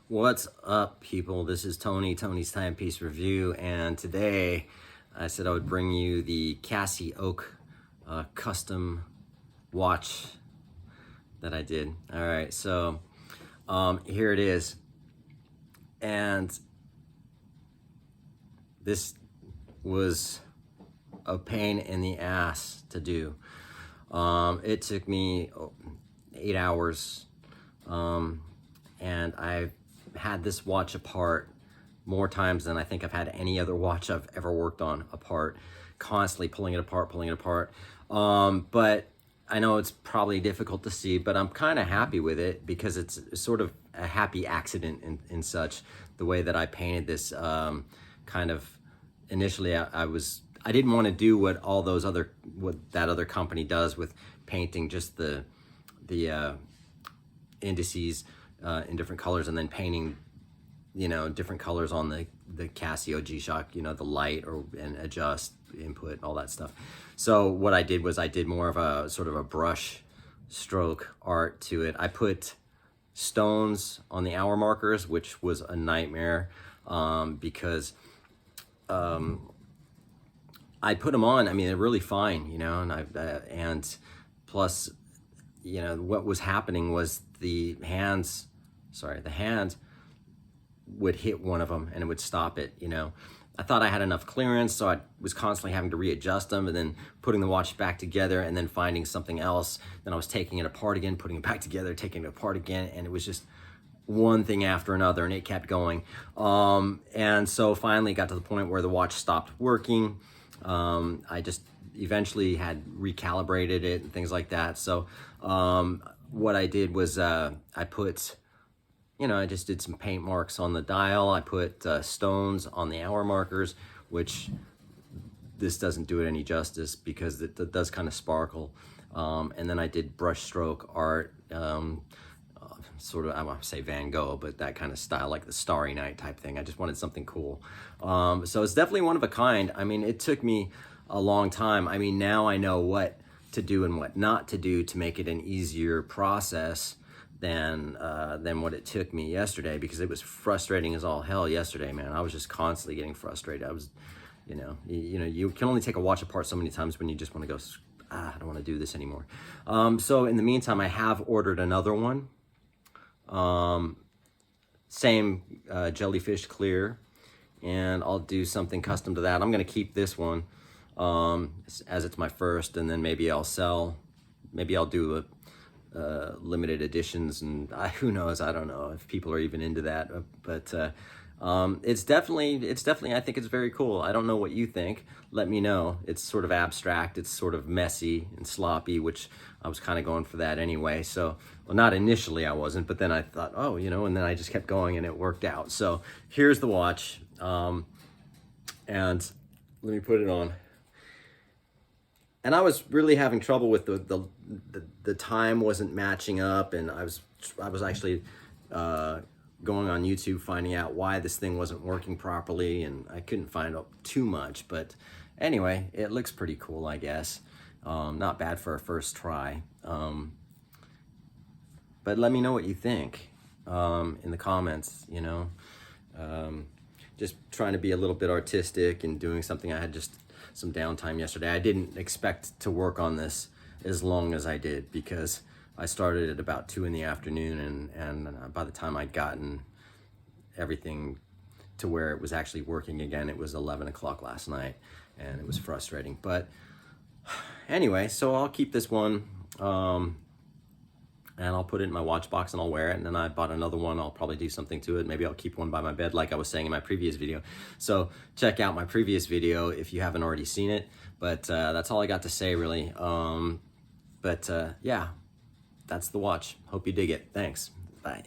What's up, people? This is Tony's Timepiece Review, and today I said I would bring you the Casi-Oak custom watch that I did. All right, so here it is, and this was a pain in the ass to do. It took me 8 hours, and I've had this watch apart more times than I think I've had any other watch I've ever worked on apart, constantly pulling it apart. But I know it's probably difficult to see, but I'm kind of happy with it because it's sort of a happy accident in such, the way that I painted this. Kind of initially I didn't want to do what that other company does with painting just the indices in different colors and then painting, different colors on the Casio G-Shock, the light and adjust input, all that stuff. So what I did was I did more of a sort of a brush stroke art to it. I put stones on the hour markers, which was a nightmare because I put them on. I mean, they're really fine, and plus, what was happening was the hand would hit one of them and it would stop it. I thought I had enough clearance, so I was constantly having to readjust them and then putting the watch back together and then finding something else. Then I was taking it apart again, putting it back together, taking it apart again, and it was just one thing after another, and it kept going. And so finally got to the point where the watch stopped working. I just eventually had recalibrated it and things like that. So what I did was I put, I just did some paint marks on the dial. I put stones on the hour markers, which this doesn't do it any justice because it does kind of sparkle. And then I did brush stroke art, sort of, I want to say Van Gogh, but that kind of style, like the Starry Night type thing. I just wanted something cool. So it's definitely one of a kind. I mean, it took me a long time. I mean, now I know what to do and what not to do to make it an easier process than what it took me yesterday, because it was frustrating as all hell yesterday, man. I was just constantly getting frustrated. I was, you can only take a watch apart so many times when you just want to go, I don't want to do this anymore. So in the meantime, I have ordered another one. Same jellyfish clear, and I'll do something custom to that. I'm going to keep this one as it's my first, and then maybe I'll do limited editions, and who knows, I don't know if people are even into that, but it's definitely, I think it's very cool. I don't know what you think. Let me know. It's sort of abstract, it's sort of messy and sloppy, which I was kind of going for that anyway. So, well, not initially I wasn't, but then I thought, oh, and then I just kept going and it worked out. So here's the watch, and let me put it on. And I was really having trouble with the time wasn't matching up, and I was actually going on YouTube finding out why this thing wasn't working properly, and I couldn't find out too much. But anyway, it looks pretty cool, I guess. Not bad for a first try. But let me know what you think in the comments. Just trying to be a little bit artistic and doing something. I had just some downtime yesterday. I didn't expect to work on this as long as I did, because I started at about 2 in the afternoon, and by the time I'd gotten everything to where it was actually working again, it was 11 o'clock last night, and it was frustrating. But anyway, so I'll keep this one, and I'll put it in my watch box and I'll wear it. And then I bought another one. I'll probably do something to it. Maybe I'll keep one by my bed, like I was saying in my previous video. So check out my previous video if you haven't already seen it. But that's all I got to say, really. Yeah, that's the watch. Hope you dig it. Thanks. Bye.